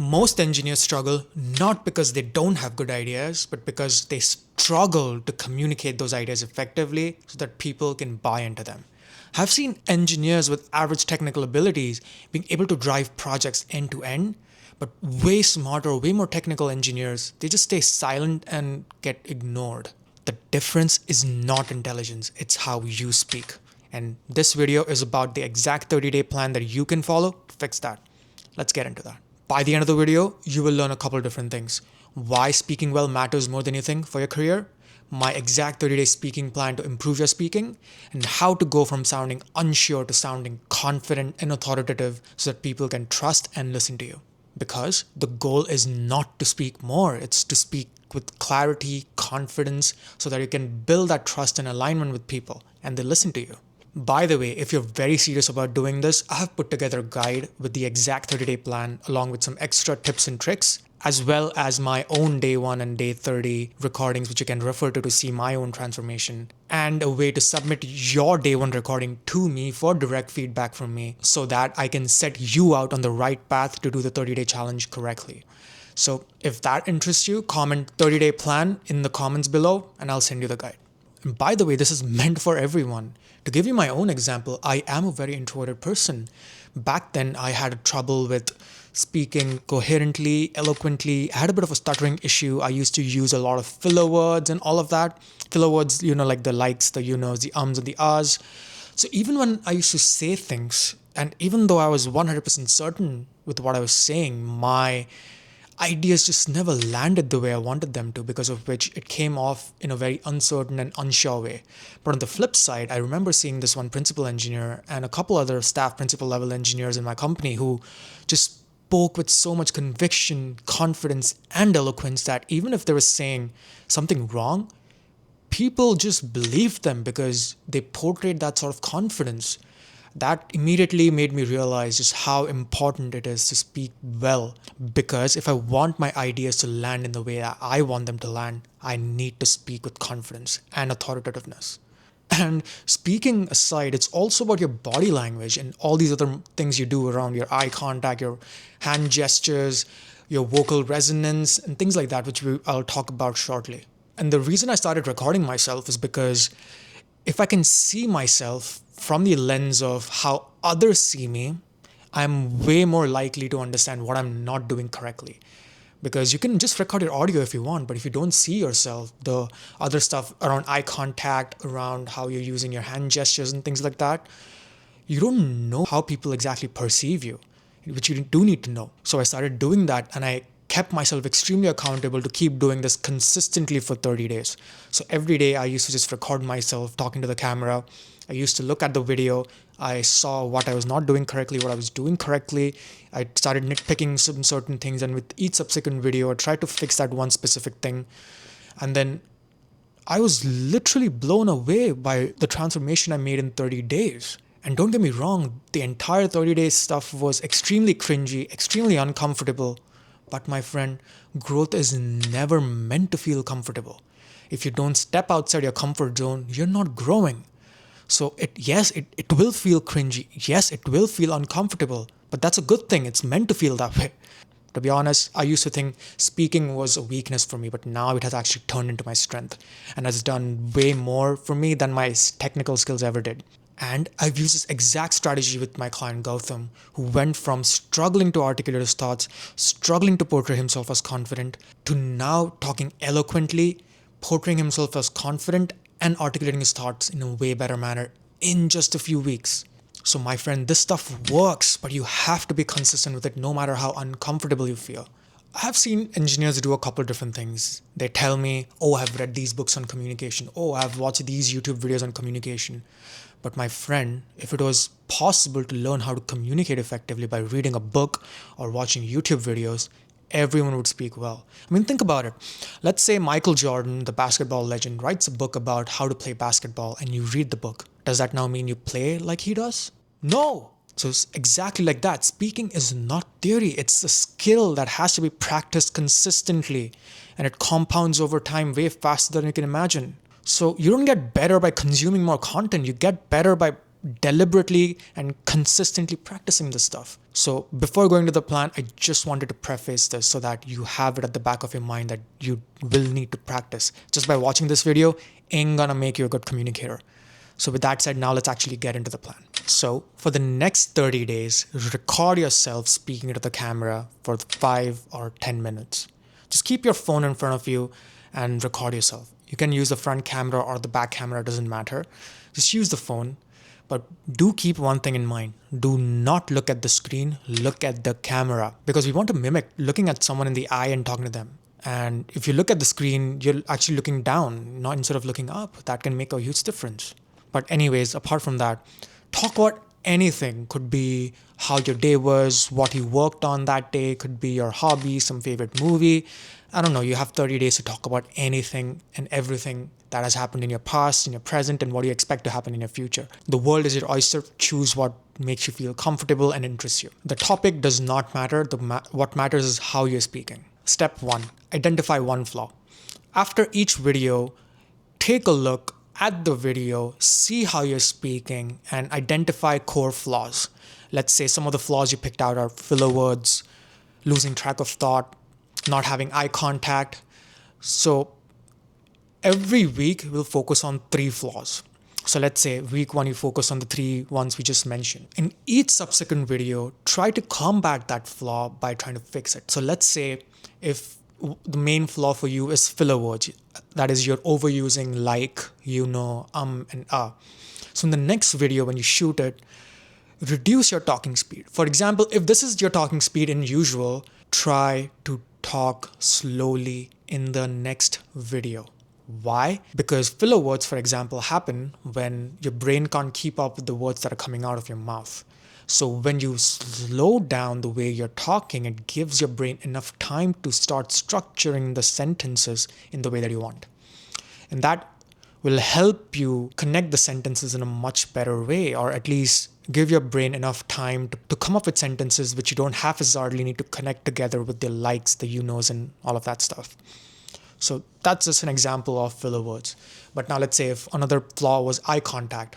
Most engineers struggle not because they don't have good ideas, but because they struggle to communicate those ideas effectively so that people can buy into them. I've seen engineers with average technical abilities being able to drive projects end to end, but way smarter, way more technical engineers, they just stay silent and get ignored. The difference is not intelligence, it's how you speak. And this video is about the exact 30-day plan that you can follow to fix that. Let's get into that. By the end of the video, you will learn a couple of different things. Why speaking well matters more than you think for your career, my exact 30-day speaking plan to improve your speaking, and how to go from sounding unsure to sounding confident and authoritative so that people can trust and listen to you. Because the goal is not to speak more, it's to speak with clarity, confidence, so that you can build that trust and alignment with people and they listen to you. By the way, if you're very serious about doing this, I have put together a guide with the exact 30-day plan along with some extra tips and tricks, as well as my own day 1 and day 30 recordings, which you can refer to see my own transformation, and a way to submit your day 1 recording to me for direct feedback from me so that I can set you out on the right path to do the 30-day challenge correctly. So if that interests you, comment 30-day plan in the comments below and I'll send you the guide. And by the way, this is meant for everyone. To give you my own example, I am a very introverted person. Back then, I had trouble with speaking coherently, eloquently. I had a bit of a stuttering issue. I used to use a lot of filler words and all of that. Filler words, like the likes, the the ums and the ahs. So even when I used to say things, and even though I was 100% certain with what I was saying, my ideas just never landed the way I wanted them to, because of which it came off in a very uncertain and unsure way. But on the flip side, I remember seeing this one principal engineer and a couple other staff principal level engineers in my company who just spoke with so much conviction, confidence, and eloquence that even if they were saying something wrong, people just believed them because they portrayed that sort of confidence. That immediately made me realize just how important it is to speak well, because if I want my ideas to land in the way that I want them to land, I need to speak with confidence and authoritativeness. And speaking aside, it's also about your body language and all these other things you do around your eye contact, your hand gestures, your vocal resonance, and things like that, which I'll talk about shortly. And the reason I started recording myself is because if I can see myself from the lens of how others see me, I'm way more likely to understand what I'm not doing correctly. Because you can just record your audio if you want, but if you don't see yourself, the other stuff around eye contact, around how you're using your hand gestures and things like that, you don't know how people exactly perceive you, which you do need to know. So I started doing that, and I kept myself extremely accountable to keep doing this consistently for 30 days. So every day I used to just record myself talking to the camera. I used to look at the video. I saw what I was not doing correctly, what I was doing correctly. I started nitpicking some certain things, and with each subsequent video, I tried to fix that one specific thing. And then I was literally blown away by the transformation I made in 30 days. And don't get me wrong, the entire 30-day stuff was extremely cringy, extremely uncomfortable. But my friend, growth is never meant to feel comfortable. If you don't step outside your comfort zone, you're not growing. So it will feel cringy. Yes, it will feel uncomfortable, but that's a good thing. It's meant to feel that way. To be honest, I used to think speaking was a weakness for me, but now it has actually turned into my strength and has done way more for me than my technical skills ever did. And I've used this exact strategy with my client Gautam, who went from struggling to articulate his thoughts, struggling to portray himself as confident, to now talking eloquently, portraying himself as confident and articulating his thoughts in a way better manner in just a few weeks. So my friend, this stuff works, but you have to be consistent with it no matter how uncomfortable you feel. I've seen engineers do a couple different things. They tell me, oh, I've read these books on communication. Oh, I've watched these YouTube videos on communication. But my friend, if it was possible to learn how to communicate effectively by reading a book or watching YouTube videos, everyone would speak well. I mean, think about it. Let's say Michael Jordan, the basketball legend, writes a book about how to play basketball and you read the book. Does that now mean you play like he does? No. So it's exactly like that. Speaking is not theory. It's a skill that has to be practiced consistently, and it compounds over time way faster than you can imagine. So you don't get better by consuming more content. You get better by deliberately and consistently practicing this stuff. So before going to the plan, I just wanted to preface this so that you have it at the back of your mind that you will need to practice. Just by watching this video ain't gonna make you a good communicator. So with that said, now let's actually get into the plan. So for the next 30 days, record yourself speaking into the camera for 5 or 10 minutes. Just keep your phone in front of you and record yourself. You can use the front camera or the back camera, it doesn't matter. Just use the phone, but do keep one thing in mind. Do not look at the screen, look at the camera, because we want to mimic looking at someone in the eye and talking to them. And if you look at the screen, you're actually looking down, not instead of looking up. That can make a huge difference. But anyways, apart from that, talk about anything. Could be how your day was, what you worked on that day, could be your hobby, some favorite movie. I don't know, you have 30 days to talk about anything and everything that has happened in your past, in your present, and what you expect to happen in your future. The world is your oyster. Choose what makes you feel comfortable and interests you. The topic does not matter. What matters is how you're speaking. Step 1, identify one flaw. After each video, take a look at the video, see how you're speaking, and identify core flaws. Let's say some of the flaws you picked out are filler words, losing track of thought, not having eye contact. So every week we'll focus on 3 flaws. So let's say week 1 you focus on the 3 ones we just mentioned. In each subsequent video, try to combat that flaw by trying to fix it. So let's say if the main flaw for you is filler words, that is you're overusing like, and So in the next video when you shoot it, reduce your talking speed. For example, if this is your talking speed in usual, try to talk slowly in the next video. Why? Because filler words, for example, happen when your brain can't keep up with the words that are coming out of your mouth. So when you slow down the way you're talking, it gives your brain enough time to start structuring the sentences in the way that you want. And that will help you connect the sentences in a much better way, or at least give your brain enough time to come up with sentences which you don't haphazardly need to connect together with the likes, the you-knows, and all of that stuff. So that's just an example of filler words. But now let's say if another flaw was eye contact.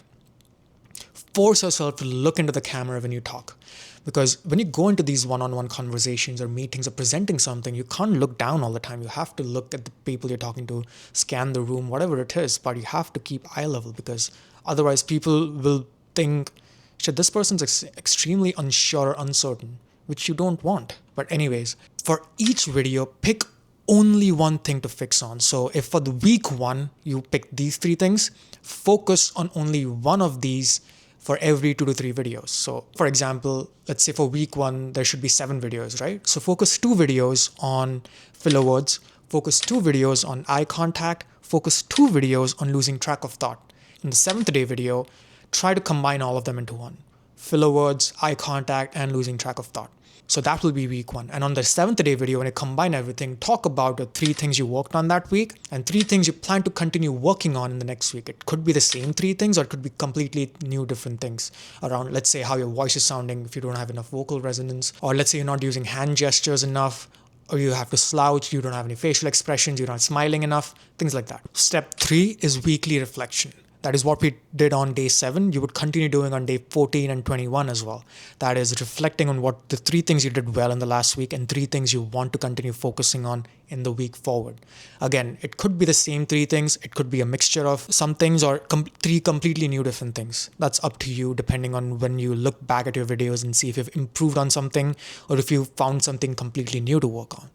Force yourself to look into the camera when you talk. Because when you go into these one-on-one conversations or meetings or presenting something, you can't look down all the time. You have to look at the people you're talking to, scan the room, whatever it is, but you have to keep eye level because otherwise people will think, shit, this person's extremely unsure or uncertain, which you don't want. But anyways, for each video, pick only one thing to fix on. So if for the week 1, you pick these 3 things, focus on only one of these for every 2 to 3 videos. So for example, let's say for week 1, there should be 7 videos, right? So focus 2 videos on filler words, focus 2 videos on eye contact, focus 2 videos on losing track of thought. In the 7th day video, try to combine all of them into one. Filler words, eye contact, and losing track of thought. So that will be week 1. And on the 7th day video, when you combine everything, talk about the 3 things you worked on that week and 3 things you plan to continue working on in the next week. It could be the same 3 things or it could be completely new different things around, let's say, how your voice is sounding if you don't have enough vocal resonance, or let's say you're not using hand gestures enough, or you have to slouch, you don't have any facial expressions, you're not smiling enough, things like that. Step 3 is weekly reflection. That is what we did on day 7. You would continue doing on day 14 and 21 as well. That is reflecting on what the 3 things you did well in the last week and 3 things you want to continue focusing on in the week forward. Again, it could be the same 3 things. It could be a mixture of some things or 3 completely new different things. That's up to you depending on when you look back at your videos and see if you've improved on something or if you found something completely new to work on.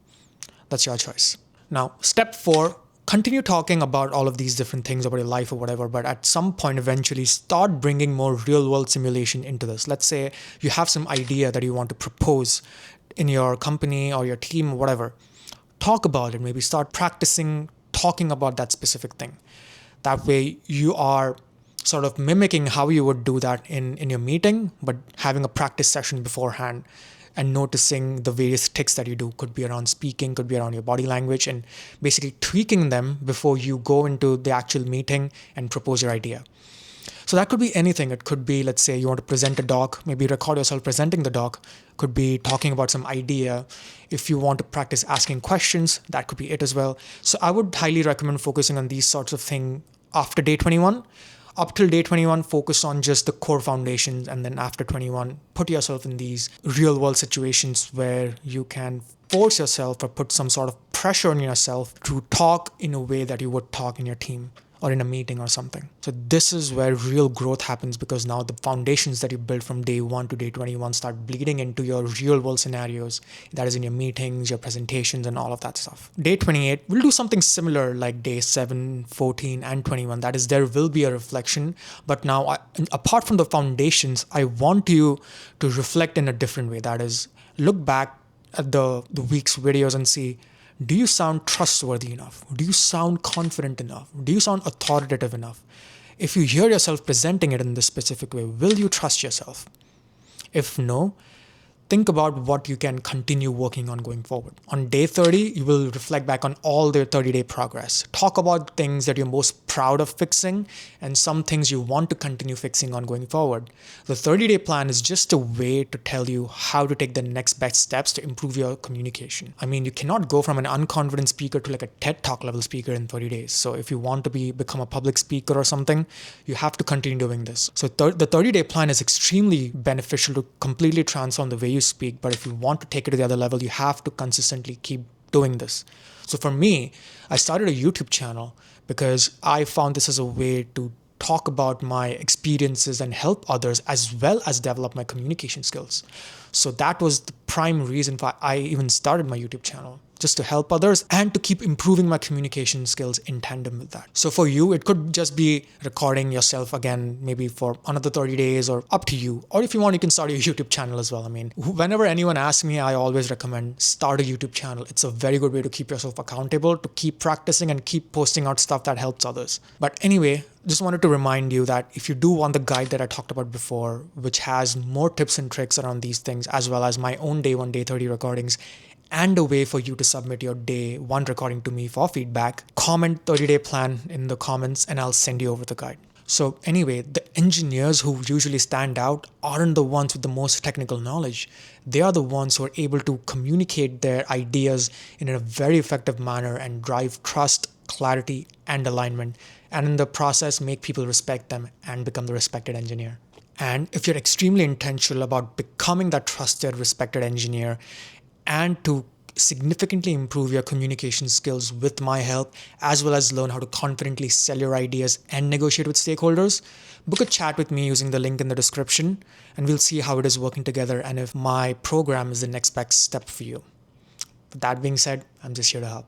That's your choice. Now, step 4. Continue talking about all of these different things about your life or whatever, but at some point eventually start bringing more real world simulation into this. Let's say you have some idea that you want to propose in your company or your team or whatever. Talk about it. Maybe start practicing talking about that specific thing. That way you are sort of mimicking how you would do that in your meeting, but having a practice session beforehand and noticing the various tics that you do. Could be around speaking, could be around your body language, and basically tweaking them before you go into the actual meeting and propose your idea. So that could be anything. It could be, let's say you want to present a doc, maybe record yourself presenting the doc. Could be talking about some idea. If you want to practice asking questions, that could be it as well. So I would highly recommend focusing on these sorts of things after day 21. up till day 21, focus on just the core foundations. And then after 21, put yourself in these real world situations where you can force yourself or put some sort of pressure on yourself to talk in a way that you would talk in your team or in a meeting or something. So this is where real growth happens, because now the foundations that you build from day 1 to day 21 start bleeding into your real world scenarios. That is in your meetings, your presentations, and all of that stuff. Day 28, we'll do something similar like day 7, 14, and 21. That is, there will be a reflection. But now, apart from the foundations, I want you to reflect in a different way. That is, look back at the week's videos and see, do you sound trustworthy enough? Do you sound confident enough? Do you sound authoritative enough? If you hear yourself presenting it in this specific way, will you trust yourself? If no, think about what you can continue working on going forward. On day 30, you will reflect back on all their 30-day progress. Talk about things that you're most proud of fixing and some things you want to continue fixing on going forward. The 30-day plan is just a way to tell you how to take the next best steps to improve your communication. I mean, you cannot go from an unconfident speaker to like a TED Talk level speaker in 30 days. So if you want to become a public speaker or something, you have to continue doing this. So the 30-day plan is extremely beneficial to completely transform the way you speak. But if you want to take it to the other level, you have to consistently keep doing this. So for me, I started a YouTube channel because I found this as a way to talk about my experiences and help others, as well as develop my communication skills. So that was the prime reason why I even started my YouTube channel, just to help others and to keep improving my communication skills in tandem with that. So for you, it could just be recording yourself again, maybe for another 30 days, or up to you. Or if you want, you can start a YouTube channel as well. I mean, whenever anyone asks me, I always recommend start a YouTube channel. It's a very good way to keep yourself accountable, to keep practicing and keep posting out stuff that helps others. But anyway, just wanted to remind you that if you do want the guide that I talked about before, which has more tips and tricks around these things, as well as my own day 1, day 30 recordings, and a way for you to submit your day 1 recording to me for feedback, comment 30-day plan in the comments and I'll send you over the guide. So anyway, the engineers who usually stand out aren't the ones with the most technical knowledge. They are the ones who are able to communicate their ideas in a very effective manner and drive trust, clarity, and alignment, and in the process make people respect them and become the respected engineer. And if you're extremely intentional about becoming that trusted, respected engineer, and to significantly improve your communication skills with my help, as well as learn how to confidently sell your ideas and negotiate with stakeholders, book a chat with me using the link in the description, and we'll see how it is working together and if my program is the next best step for you. With that being said, I'm just here to help.